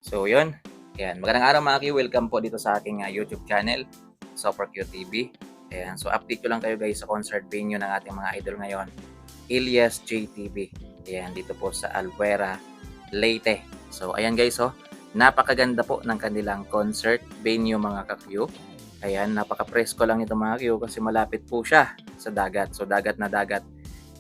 So yun, ayan. Magandang araw mga Q, welcome po dito sa aking YouTube channel, Super Q TV. Ayan, so update ko lang kayo guys sa concert venue ng ating mga idol ngayon, Ilyas JTV. Ayan, dito po sa Albuera, Leyte. So ayan guys, oh, napakaganda po ng kanilang concert venue mga ka-Q. Ayan, napaka-presko lang ito mga Q kasi malapit po siya sa dagat. So dagat na dagat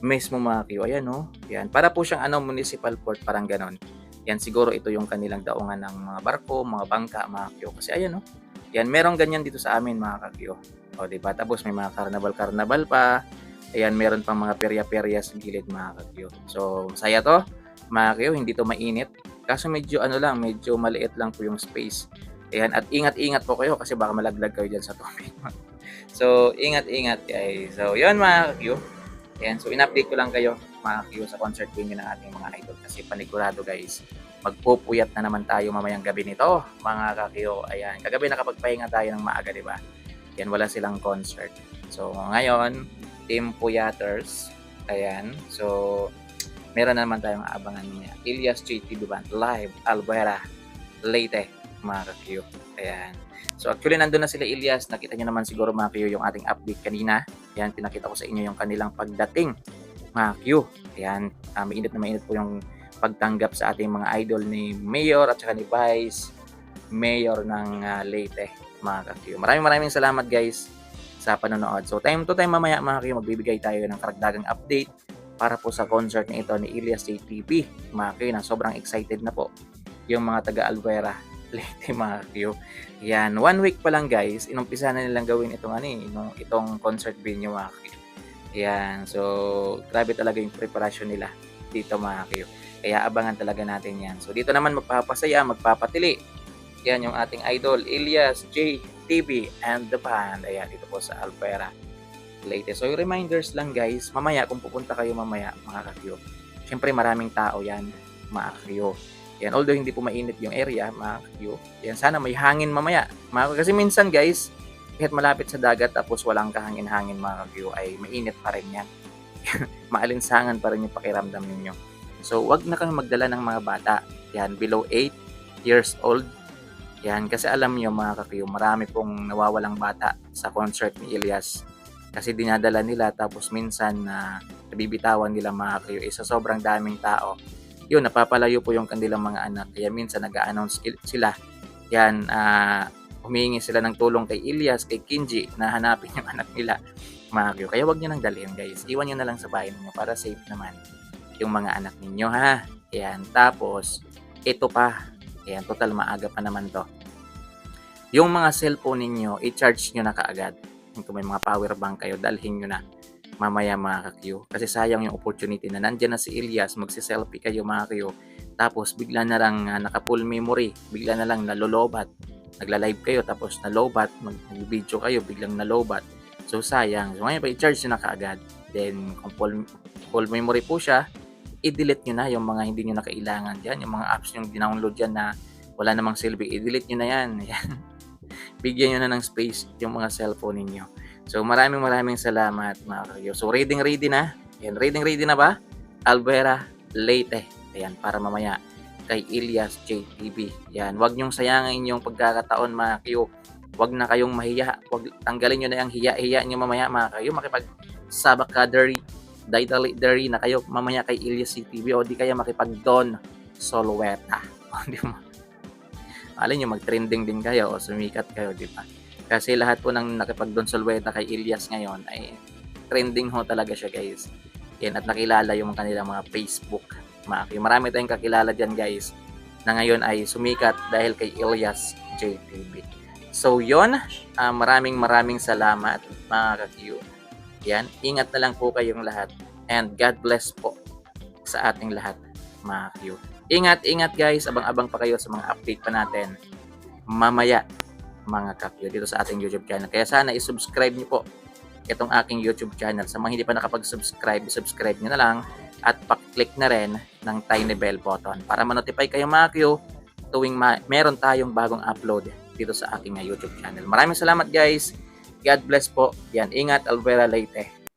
mismo mga Q. Ayan oh, ayan. Para po siyang municipal port, parang ganon. Yan siguro ito yung kanilang daungan ng mga barko, mga bangka, mga Q. Kasi ayan oh. Yan, merong ganyan dito sa amin mga ka-Q. O di ba? Tapos may mga carnival pa. Ayan, meron pang mga perya-perya sa gilid mga ka-Q. So, masaya to. Mga Q, hindi to mainit. Kaso medyo medyo maliit lang po yung space. Ayan, at ingat-ingat po kayo kasi baka malaglag kayo dyan sa tubig. So, ingat-ingat guys. So, yun mga ka-Q. Ayan, so in-update ko lang kayo mga Q sa concert venue ng ating mga idol kasi panigurado guys, magpupuyat na naman tayo mamayang gabi nito mga ka-Q. Ayan, kagabi nakapagpahinga tayo ng maaga, di ba? Yan, wala silang concert. So ngayon, Team Puyaters. Ayan, so meron na naman tayong abangan niya. Ilyas JTV Band live Albuera, Leyte mga ka-Q. Ayan. So actually nandun na sila Ilyas, nakita niyo naman siguro mga Q yung ating update kanina. Ayan, pinakita ko sa inyo yung kanilang pagdating mga Q. Ayan, mainit po yung pagtanggap sa ating mga idol ni Mayor at saka ni Vice Mayor ng Leyte mga ka-Q. Maraming salamat guys sa panonood. So time to time mamaya mga Q, magbibigay tayo ng karagdagang update para po sa concert na ito ni Ilyas JTV mga Q, na sobrang excited na po yung mga taga Albuera Leyte mga Q. Yan, 1 week pa lang guys, inumpisa na nilang gawin itong concert venue mga Q. Yan, so grabe talaga yung preparasyon nila dito mga Q. Kaya abangan talaga natin yan. So dito naman magpapasaya, magpapatili. Yan yung ating idol, Ilyas JTV and the band. Ayan, dito po sa Albuera, Leyte. So yung reminders lang guys, mamaya kung pupunta kayo mamaya mga ka-Q, syempre maraming tao yan mga Q. Yan, although hindi po mainit yung area, mga ka-Q. Yan, sana may hangin mamaya. Kasi minsan guys, kahit malapit sa dagat tapos walang kahangin-hangin mga ka-Q, ay mainit pa rin yan. Maalinsangan pa rin yung pakiramdam ninyo. So, wag na kami magdala ng mga bata. Yan, below 8 years old. Yan, kasi alam niyo mga ka-Q, marami pong nawawalang bata sa concert ni Ilyas. Kasi dinadala nila tapos minsan nabibitawan nila mga ka-Q. Sa sobrang daming tao, yun, napapalayo po yung kanilang mga anak. Kaya minsan nag-a-announce sila. Yan, humingi sila ng tulong kay Ilyas, kay Kinji, na hanapin yung anak nila, mga Q. Kaya wag nyo nang dalhin guys. Iwan nyo na lang sa bahay ninyo para safe naman yung mga anak ninyo ha. Yan, tapos, ito pa. Yan, total maaga pa naman to. Yung mga cellphone ninyo, i-charge nyo na kaagad. Kung may mga power bank kayo, dalhin nyo na mamaya mga ka-Q. Kasi sayang yung opportunity na nandyan na si Ilyas, magsi-selfie kayo mga Q. Tapos bigla na lang naka-full memory, bigla na lang nalolobat. Nagla-live kayo tapos nalobat, mag-video kayo, biglang nalobat. So sayang. So ngayon pa i-charge nyo na kaagad. Then kung full memory po siya, i-delete nyo na yung mga hindi nyo na kailangan dyan. Yung mga apps nyo download dyan na wala namang silbi, i-delete nyo na yan. Bigyan nyo na ng space yung mga cellphone ninyo. So maraming salamat mga ka-Q. So ready na. Yan, ready na ba? Albuera, Leyte. Ayan, para mamaya kay Ilyas JTV. Yan, wag nyong sayangin yung pagkakataon mga Q. Wag na kayong mahiya. Wag tanggalin nyo na yung hiya nyo mamaya mga Q. Makipag-sabakadery, dali na kayo mamaya kay Ilyas JTV o di kaya makipag-Don Solueta. Di mo? Alin nyo, mag-trending din kayo o sumikat kayo, di ba? Kasi lahat po ng nakipag-Don Solueta kay Ilyas ngayon ay trending ho talaga siya guys. Yan, at nakilala yung kanilang mga Facebook. Marami tayong kakilala dyan guys na ngayon ay sumikat dahil kay Ilyas JTV. So yon, maraming salamat mga ka-Q. Yan, ingat na lang po kayong lahat and God bless po sa ating lahat mga Q. Ingat guys, abang-abang pa kayo sa mga update pa natin mamaya mga ka-Q dito sa ating YouTube channel. Kaya sana i-subscribe niyo po itong aking YouTube channel. Sa mga hindi pa nakapag-subscribe, subscribe niyo na lang at pa-click na rin ng tiny bell button para ma-notify kayo mga Q tuwing meron tayong bagong upload dito sa aking YouTube channel. Maraming salamat guys. God bless po. Yan, ingat Albuera, Leyte.